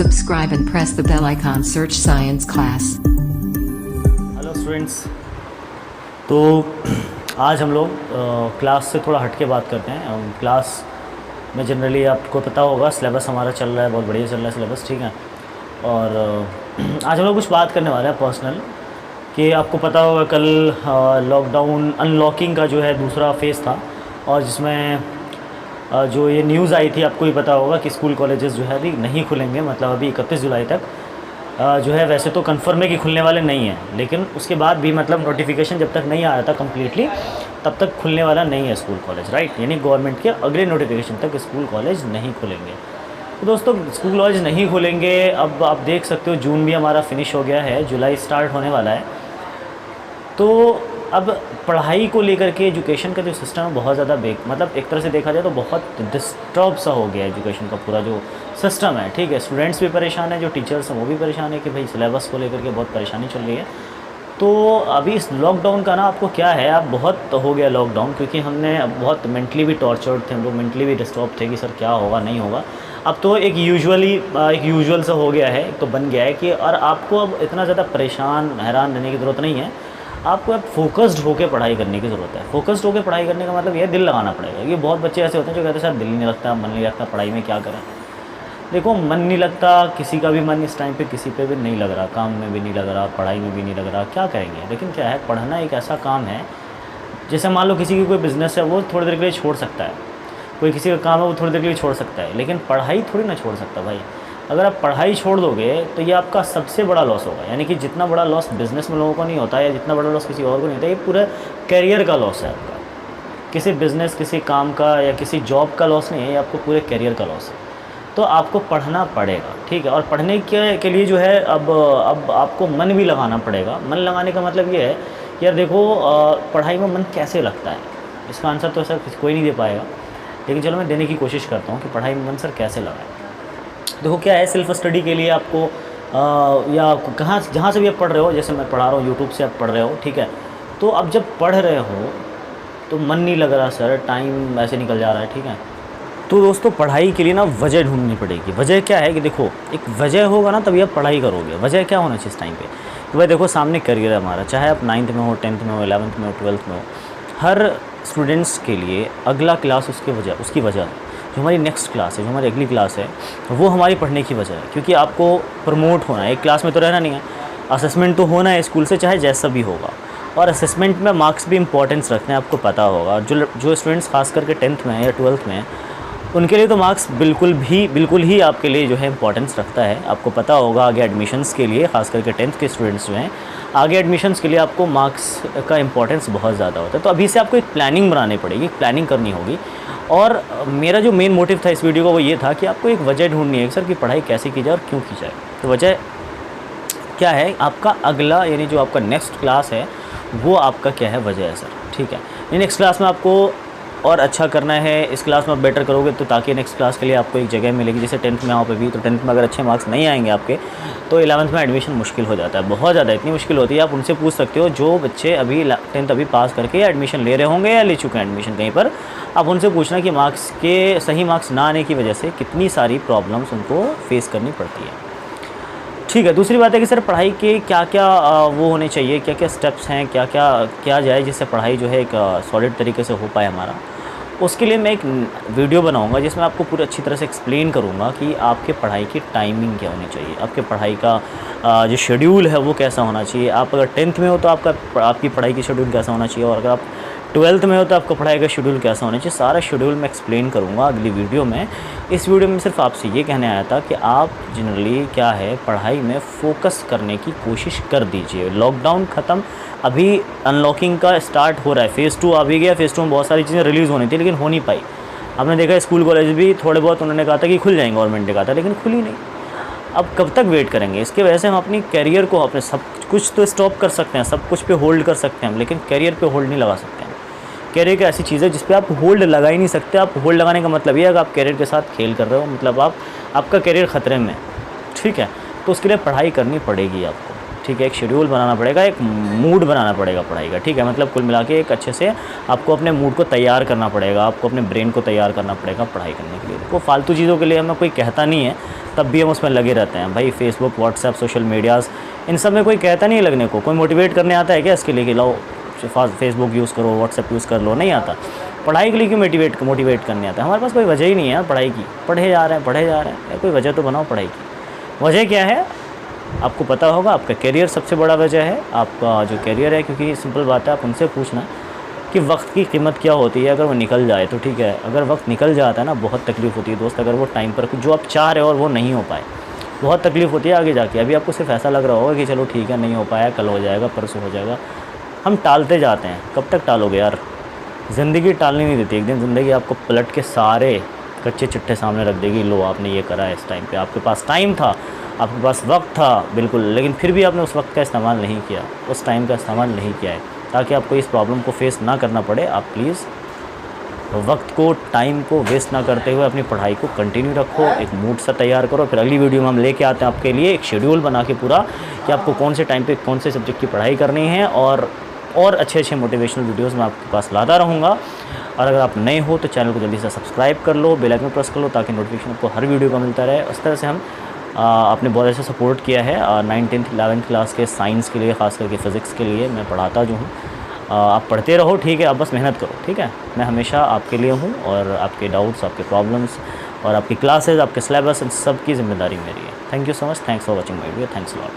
subscribe and press the bell icon. Search Science Class. Hello students, तो आज हम लोग क्लास से थोड़ा हट के बात करते हैं। क्लास में जनरली आपको पता होगा सिलेबस हमारा चल रहा है, बहुत बढ़िया चल रहा है सिलेबस, ठीक है। और आज हम लोग कुछ बात करने वाले हैं पर्सनल, कि आपको पता होगा कल लॉकडाउन अनलॉकिंग का जो है दूसरा फेज़ था, और जिसमें जो ये न्यूज़ आई थी, आपको भी पता होगा कि स्कूल कॉलेजेस जो है अभी नहीं खुलेंगे, मतलब अभी 31 जुलाई तक जो है। वैसे तो कन्फर्म है कि खुलने वाले नहीं हैं, लेकिन उसके बाद भी मतलब नोटिफिकेशन जब तक नहीं आया था कम्प्लीटली, तब तक खुलने वाला नहीं है स्कूल कॉलेज, राइट। यानी गवर्नमेंट के अगले नोटिफिकेशन तक स्कूल कॉलेज नहीं खुलेंगे। तो दोस्तों, स्कूल कॉलेज नहीं खुलेंगे। अब आप देख सकते हो जून भी हमारा फिनिश हो गया है, जुलाई स्टार्ट होने वाला है। तो अब पढ़ाई को लेकर के एजुकेशन का जो सिस्टम है बहुत ज़्यादा मतलब एक तरह से देखा जाए तो बहुत डिस्टर्ब सा हो गया है एजुकेशन का पूरा जो सिस्टम है, ठीक है। स्टूडेंट्स भी परेशान है, जो टीचर्स हैं वो भी परेशान है कि भाई सिलेबस को लेकर के बहुत परेशानी चल रही है। तो अभी इस लॉकडाउन का ना आपको क्या है, अब बहुत हो गया लॉकडाउन, क्योंकि हमने बहुत मेंटली भी टॉर्चर्ड थे हम लोग, मेंटली भी डिस्टर्ब थे कि सर क्या होगा नहीं होगा। अब तो एक यूजुअल सा हो गया है, एक तो बन गया है कि, और आपको अब इतना ज़्यादा परेशान हैरान रहने की ज़रूरत नहीं है। आपको अब फोकस्ड होकर पढ़ाई करने की ज़रूरत है। फोकस्ड होकर पढ़ाई करने का मतलब ये दिल लगाना पड़ेगा। ये बहुत बच्चे ऐसे होते हैं जो कहते हैं सर दिल नहीं लगता, मन नहीं लगता पढ़ाई में, क्या करें। देखो, मन नहीं लगता, किसी का भी मन इस टाइम पे किसी पे भी नहीं लग रहा, काम में भी नहीं लग रहा, पढ़ाई में भी नहीं लग रहा, क्या करेंगे। लेकिन क्या है, पढ़ना एक ऐसा काम है, जैसे मान लो किसी की कोई बिज़नेस है, वो थोड़ी देर के लिए छोड़ सकता है, कोई किसी का काम है वो थोड़ी देर के लिए छोड़ सकता है, लेकिन पढ़ाई थोड़ी ना छोड़ सकता भाई। अगर आप पढ़ाई छोड़ दोगे तो ये आपका सबसे बड़ा लॉस होगा। यानी कि जितना बड़ा लॉस बिज़नेस में लोगों को नहीं होता, या जितना बड़ा लॉस किसी और को नहीं होता, ये पूरा करियर का लॉस है आपका। किसी बिज़नेस, किसी काम का या किसी जॉब का लॉस नहीं है, ये आपको पूरे करियर का लॉस है। तो आपको पढ़ना पड़ेगा, ठीक है। और पढ़ने के लिए जो है अब आपको मन भी लगाना पड़ेगा। मन लगाने का मतलब ये है कि यार देखो, पढ़ाई में मन कैसे लगता है, इसका आंसर तो सर कोई नहीं दे पाएगा, लेकिन चलो मैं देने की कोशिश करता हूँ कि पढ़ाई में मन सर कैसे लगाए। देखो क्या है, सेल्फ़ स्टडी के लिए आपको या जहाँ से भी आप पढ़ रहे हो, जैसे मैं पढ़ा रहा हूँ यूट्यूब से आप पढ़ रहे हो, ठीक है। तो अब जब पढ़ रहे हो तो मन नहीं लग रहा सर, टाइम ऐसे निकल जा रहा है, ठीक है। तो दोस्तों, पढ़ाई के लिए ना वजह ढूंढनी पड़ेगी। वजह क्या है कि देखो, एक वजह होगा ना तभी आप पढ़ाई करोगे। वजह क्या होना चाहिए इस टाइम पे, तो भाई देखो सामने करियर है हमारा, चाहे आप 9th में हो, 10th में हो, 11th में हो, 12th में हो, हर स्टूडेंट्स के लिए अगला क्लास उसकी वजह जो हमारी नेक्स्ट क्लास है, जो हमारी अगली क्लास है, वो हमारी पढ़ने की वजह है। क्योंकि आपको प्रमोट होना है, एक क्लास में तो रहना नहीं है, असेसमेंट तो होना है स्कूल से, चाहे जैसा भी होगा। और असेसमेंट में मार्क्स भी इंपॉर्टेंस रखते हैं, आपको पता होगा। जो स्टूडेंट्स खास करके 10th में या 12th में हैं, उनके लिए तो मार्क्स बिल्कुल ही आपके लिए जो है इंपॉर्टेंस रखता है। आपको पता होगा आगे एडमिशन्स के लिए, खास करके 10th के स्टूडेंट्स जो हैं, आगे एडमिशन्स के लिए आपको मार्क्स का इंपॉर्टेंस बहुत ज़्यादा होता है। तो अभी से आपको एक प्लानिंग बनानी पड़ेगी, प्लानिंग करनी होगी। और मेरा जो मेन मोटिव था इस वीडियो का वो ये था कि आपको एक वजह ढूंढनी है सर कि पढ़ाई कैसे की जाए और क्यों की जाए। तो वजह क्या है, आपका अगला यानी जो आपका नेक्स्ट क्लास है वो आपका क्या है, वजह है सर, ठीक है। नेक्स्ट क्लास में आपको और अच्छा करना है, इस क्लास में आप बेटर करोगे तो ताकि नेक्स्ट क्लास के लिए आपको एक जगह मिलेगी। जैसे 10th में आप अभी, तो 10th में अगर अच्छे मार्क्स नहीं आएंगे आपके, तो 11th में एडमिशन मुश्किल हो जाता है, बहुत ज़्यादा, इतनी मुश्किल होती है। आप उनसे पूछ सकते हो जो बच्चे अभी 10th अभी पास करके एडमिशन ले रहे होंगे या ले चुके हैं एडमिशन कहीं पर, आप उनसे पूछना कि सही मार्क्स ना आने की वजह से कितनी सारी प्रॉब्लम्स उनको फेस करनी पड़ती है, ठीक है। दूसरी बात है कि सर पढ़ाई के क्या क्या वो होने चाहिए, क्या क्या स्टेप्स हैं, क्या क्या किया जाए जिससे पढ़ाई जो है एक सॉलिड तरीके से हो पाए हमारा। उसके लिए मैं एक वीडियो बनाऊंगा जिसमें आपको पूरी अच्छी तरह से एक्सप्लेन करूंगा कि आपके पढ़ाई की टाइमिंग क्या होनी चाहिए, आपके पढ़ाई का जो शेड्यूल है वो कैसा होना चाहिए। आप अगर 10th में हो तो आपकी पढ़ाई की शेड्यूल कैसा होना चाहिए, और अगर आप 12th में हो तो आपका पढ़ाई का शेड्यूल कैसा होना चाहिए। सारा शेड्यूल मैं एक्सप्लेन करूँगा अगली वीडियो में। इस वीडियो में सिर्फ आपसे ये कहने आया था कि आप जनरली क्या है, पढ़ाई में फ़ोकस करने की कोशिश कर दीजिए। लॉकडाउन ख़त्म, अभी अनलॉकिंग का स्टार्ट हो रहा है, फ़ेज़ 2 आ भी गया। फ़ेज़ 2 में बहुत सारी चीज़ें रिलीज़ होनी थी लेकिन हो नहीं पाई। आपने देखा स्कूल कॉलेज भी थोड़े बहुत उन्होंने कहा था कि खुल जाएंगे, गवर्नमेंट ने कहा था, लेकिन खुली नहीं। अब कब तक वेट करेंगे। इसकी वजह से हम अपनी करियर को, अपने सब कुछ तो स्टॉप कर सकते हैं, सब कुछ पे होल्ड कर सकते हैं, लेकिन करियर पे होल्ड नहीं लगा सकते हैं। करियर एक ऐसी चीज़ है जिस पे आप होल्ड लगा ही नहीं सकते। आप होल्ड लगाने का मतलब ये है कि आप करियर के साथ खेल कर रहे हो, मतलब आपका करियर ख़तरे में, ठीक है। तो उसके लिए पढ़ाई करनी पड़ेगी आपको, ठीक है। एक शेड्यूल बनाना पड़ेगा, एक मूड बनाना पड़ेगा पढ़ाई का, ठीक है। मतलब कुल मिला के एक अच्छे से आपको अपने मूड को तैयार करना पड़ेगा, आपको अपने ब्रेन को तैयार करना पड़ेगा पढ़ाई करने के लिए। वो फालतू चीज़ों के लिए हमें कोई कहता नहीं है, तब भी हम उसमें लगे रहते हैं। भाई फेसबुक, व्हाट्सएप, सोशल मीडियाज़, इन सब में कोई कहता नहीं है लगने को। कोई मोटिवेट करने आता है क्या इसके लिए कि लो फेसबुक यूज़ करो, व्हाट्सएप यूज़ कर लो? नहीं आता। पढ़ाई के लिए क्यों मोटिवेट करने आता है? हमारे पास कोई वजह ही नहीं है यार पढ़ाई की। पढ़े जा रहे हैं, कोई वजह तो बनाओ पढ़ाई की। वजह क्या है आपको पता होगा, आपका करियर सबसे बड़ा वजह है। आपका जो करियर है, क्योंकि सिंपल बात है, आप उनसे पूछना कि वक्त की कीमत क्या होती है। अगर वो निकल जाए तो ठीक है, अगर वक्त निकल जाता है ना, बहुत तकलीफ़ होती है दोस्त। अगर वो टाइम पर जो आप चाह रहे हो और वो नहीं हो पाए, बहुत तकलीफ़ होती है आगे जाके। अभी आपको सिर्फ ऐसा लग रहा होगा कि चलो ठीक है, नहीं हो पाया, कल हो जाएगा, परसों हो जाएगा। हम टालते जाते हैं। कब तक टालोगे यार? ज़िंदगी टालने नहीं देती। एक दिन ज़िंदगी आपको पलट के सारे कच्चे चिट्ठे सामने रख देगी। लो आपने ये करा है इस टाइम पे, आपके पास टाइम था, आपके पास वक्त था बिल्कुल, लेकिन फिर भी आपने उस वक्त का इस्तेमाल नहीं किया, उस टाइम का इस्तेमाल नहीं किया है। ताकि आपको इस प्रॉब्लम को फेस ना करना पड़े, आप प्लीज़ वक्त को, टाइम को वेस्ट ना करते हुए अपनी पढ़ाई को कंटिन्यू रखो। एक मूड सा तैयार करो। फिर अगली वीडियो में हम लेके आते हैं आपके लिए एक शेड्यूल बना के पूरा, कि आपको कौन से टाइम पे कौन से सब्जेक्ट की पढ़ाई करनी है। और अच्छे मोटिवेशनल वीडियोस मैं आपके पास लाता रहूँगा। और अगर आप नए हो तो चैनल को जल्दी से सब्सक्राइब कर लो, बेल आइकन प्रेस कर लो, ताकि नोटिफिकेशन आपको हर वीडियो का मिलता रहे। उस तरह से हम आपने बहुत अच्छा सपोर्ट किया है 9th 11th क्लास के साइंस के लिए, ख़ास करके फ़िज़िक्स के लिए मैं पढ़ाता जो हूँ। आप पढ़ते रहो, ठीक है, आप बस मेहनत करो, ठीक है। मैं हमेशा आपके लिए हूँ, और आपके डाउट्स, आपके प्रॉब्लम्स और आपकी क्लासेस, आपके सिलेबस, इन सब की ज़िम्मेदारी मेरी है। Thank you so much. Thanks for watching my video. Thanks a lot.